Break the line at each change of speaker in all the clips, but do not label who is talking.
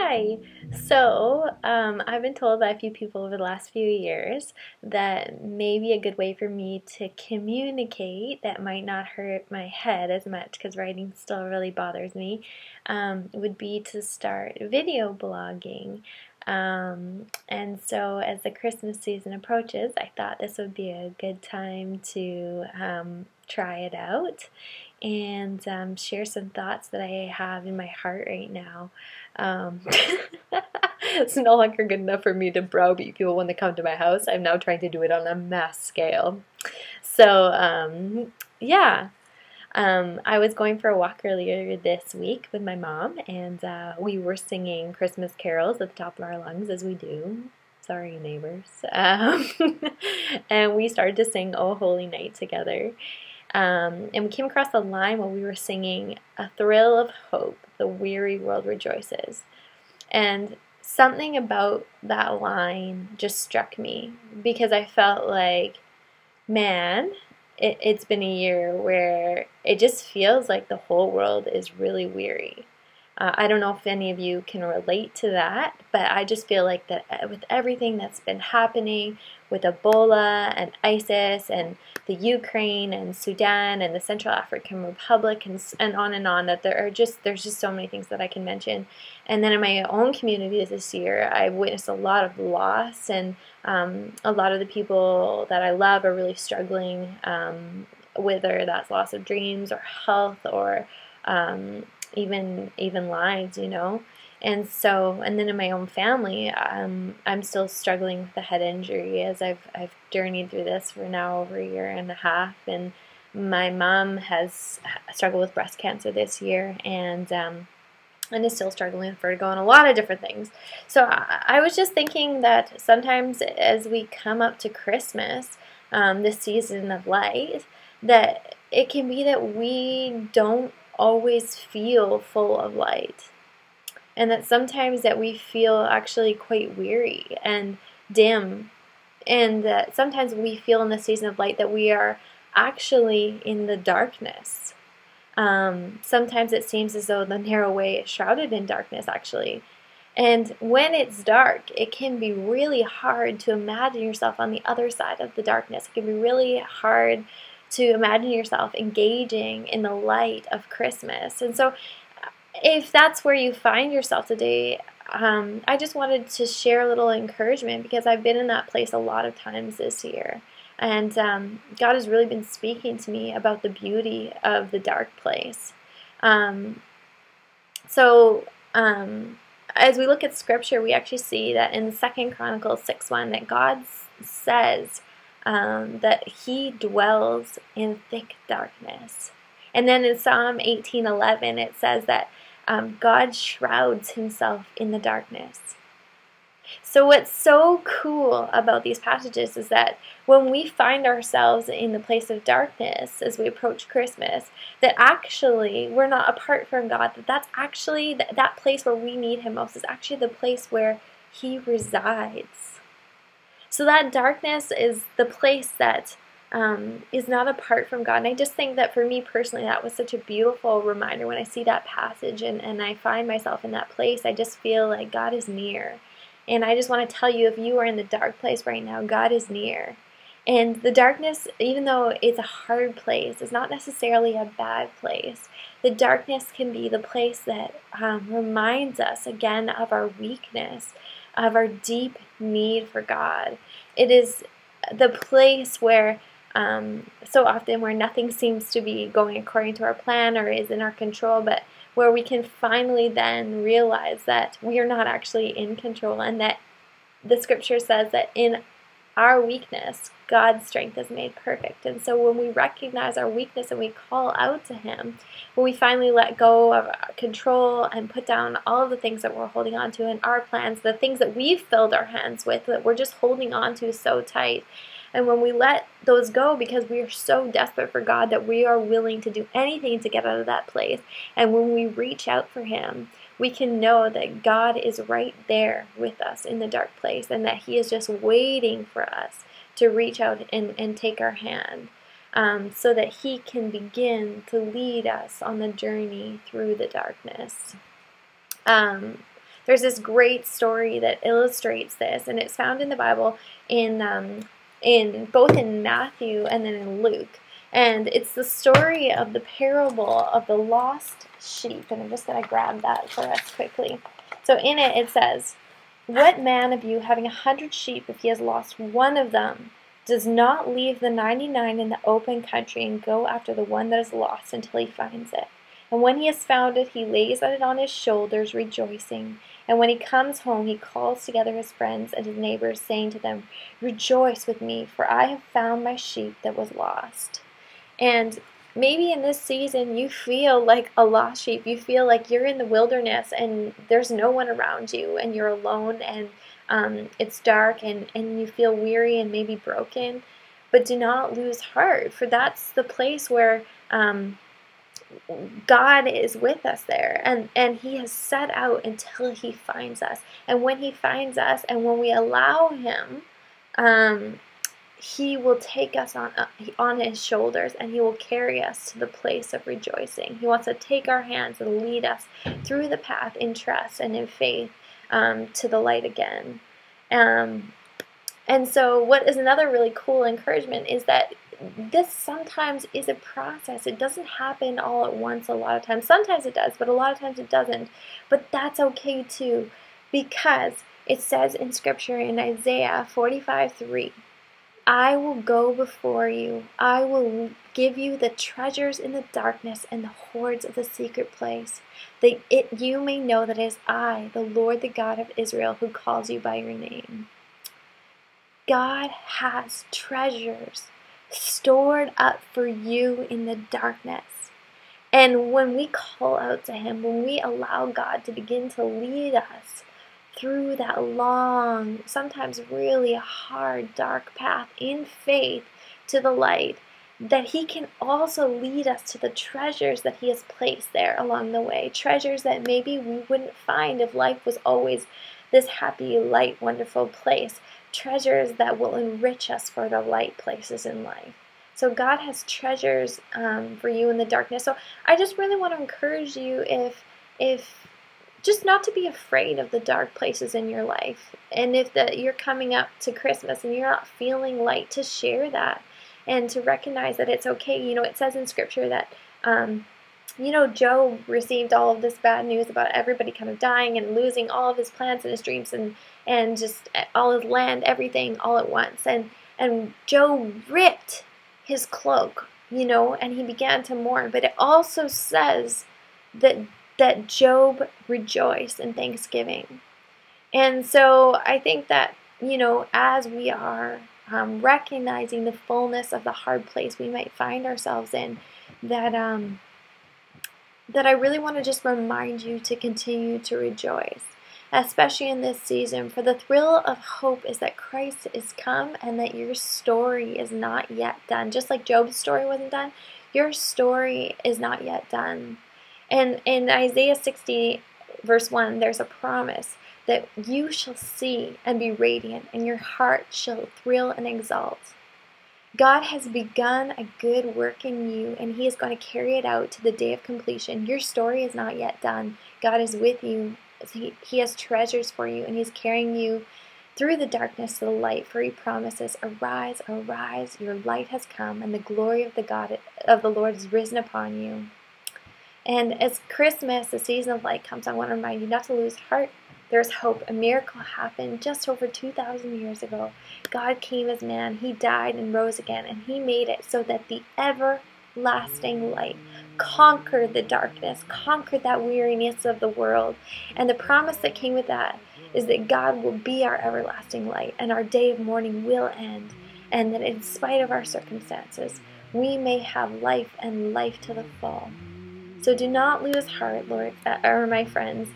Hi. I've been told by a few people over the last few years that maybe a good way for me to communicate that might not hurt my head as much because writing still really bothers me would be to start video blogging. And so as the Christmas season approaches, I thought this would be a good time to try it out and share some thoughts that I have in my heart right now. Um, it's no longer good enough for me to browbeat people when they come to my house. I'm now trying to do it on a mass scale. Yeah. I was going for a walk earlier this week with my mom, and we were singing Christmas carols at the top of our lungs, as we do. Sorry, neighbors. And we started to sing "Oh Holy Night" together. And we came across a line while we were singing, "A thrill of hope, the weary world rejoices." And something about that line just struck me because I felt like, man, it's been a year where it just feels like the whole world is really weary. I don't know if any of you can relate to that, but I just feel like that with everything that's been happening with Ebola and ISIS and the Ukraine and Sudan and the Central African Republic and on, that there's just so many things that I can mention. And then in my own community this year, I witnessed a lot of loss, and a lot of the people that I love are really struggling, whether that's loss of dreams or health or even lives, you know. And then in my own family, I'm still struggling with a head injury as I've journeyed through this for now over a year and a half. And my mom has struggled with breast cancer this year, and is still struggling with vertigo and a lot of different things. So I was just thinking that sometimes as we come up to Christmas, this season of light, that it can be that we don't always feel full of light, and that sometimes that we feel actually quite weary and dim, and that sometimes we feel in the season of light that we are actually in the darkness. Sometimes it seems as though the narrow way is shrouded in darkness, actually. And when it's dark, it can be really hard to imagine yourself on the other side of the darkness. It can be really hard to imagine yourself engaging in the light of Christmas. And so if that's where you find yourself today, I just wanted to share a little encouragement because I've been in that place a lot of times this year. And God has really been speaking to me about the beauty of the dark place. Um, so as we look at Scripture, we actually see that in 2 Chronicles 6:1 that God says that He dwells in thick darkness. And then in Psalm 18:11 it says that God shrouds Himself in the darkness. So what's so cool about these passages is that when we find ourselves in the place of darkness as we approach Christmas, that actually we're not apart from God, that's actually that place where we need Him most is actually the place where He resides. So that darkness is the place that is not apart from God. And I just think that for me personally, that was such a beautiful reminder when I see that passage and I find myself in that place. I just feel like God is near. And I just want to tell you, if you are in the dark place right now, God is near. And the darkness, even though it's a hard place, is not necessarily a bad place. The darkness can be the place that reminds us again of our weakness, of our deep need for God. It is the place where so often where nothing seems to be going according to our plan or is in our control, but where we can finally then realize that we are not actually in control, and that the Scripture says that in our weakness, God's strength is made perfect. And so when we recognize our weakness and we call out to Him, when we finally let go of control and put down all of the things that we're holding on to in our plans, the things that we've filled our hands with that we're just holding on to so tight, and when we let those go because we are so desperate for God that we are willing to do anything to get out of that place, and when we reach out for Him, we can know that God is right there with us in the dark place, and that He is just waiting for us to reach out and take our hand, so that He can begin to lead us on the journey through the darkness. There's this great story that illustrates this, and it's found in the Bible in both in Matthew and then in Luke. And it's the story of the parable of the lost sheep. And I'm just going to grab that for us quickly. So in it, it says, "What man of you, having 100 sheep, if he has lost one of them, does not leave the 99 in the open country and go after the one that is lost until he finds it? And when he has found it, he lays it on his shoulders, rejoicing. And when he comes home, he calls together his friends and his neighbors, saying to them, 'Rejoice with me, for I have found my sheep that was lost.'" And maybe in this season you feel like a lost sheep. You feel like you're in the wilderness and there's no one around you and you're alone, and it's dark, and you feel weary and maybe broken. But do not lose heart, for that's the place where God is with us there, and he has set out until he finds us. And when he finds us and when we allow him, he will take us on his shoulders, and he will carry us to the place of rejoicing. He wants to take our hands and lead us through the path in trust and in faith to the light again. And so what is another really cool encouragement is that this sometimes is a process. It doesn't happen all at once a lot of times. Sometimes it does, but a lot of times it doesn't. But that's okay too, because it says in Scripture in Isaiah 45:3, "I will go before you. I will give you the treasures in the darkness and the hoards of the secret place, that you may know that it is I, the Lord, the God of Israel, who calls you by your name." God has treasures stored up for you in the darkness. And when we call out to him, when we allow God to begin to lead us through that long, sometimes really hard, dark path in faith to the light, that he can also lead us to the treasures that he has placed there along the way. Treasures that maybe we wouldn't find if life was always this happy, light, wonderful place. Treasures that will enrich us for the light places in life. So God has treasures for you in the darkness. So I just really want to encourage you, if just not to be afraid of the dark places in your life. And if you're coming up to Christmas and you're not feeling light, to share that and to recognize that it's okay. You know, it says in Scripture that Job received all of this bad news about everybody kind of dying and losing all of his plans and his dreams and just all his land, everything all at once. And Job ripped his cloak, and he began to mourn. But it also says that Job rejoiced in thanksgiving. And so I think that, as we are recognizing the fullness of the hard place we might find ourselves in, that I really want to just remind you to continue to rejoice, especially in this season. For the thrill of hope is that Christ is come and that your story is not yet done. Just like Job's story wasn't done, your story is not yet done. And in Isaiah 60, verse 1, there's a promise that you shall see and be radiant, and your heart shall thrill and exult. God has begun a good work in you, and he is going to carry it out to the day of completion. Your story is not yet done. God is with you. He has treasures for you, and he's carrying you through the darkness to the light, for he promises, "Arise, arise, your light has come, and the glory of the Lord is risen upon you." And as Christmas, the season of light, comes, I want to remind you not to lose heart. There's hope. A miracle happened just over 2,000 years ago. God came as man. He died and rose again, and he made it so that the everlasting light conquered the darkness, conquered that weariness of the world. And the promise that came with that is that God will be our everlasting light, and our day of mourning will end, and that in spite of our circumstances, we may have life, and life to the full. So do not lose heart, Lord, or my friends.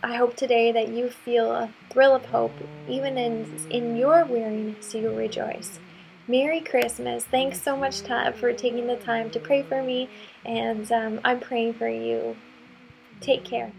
I hope today that you feel a thrill of hope. Even in your weariness, you rejoice. Merry Christmas. Thanks so much for taking the time to pray for me, and I'm praying for you. Take care.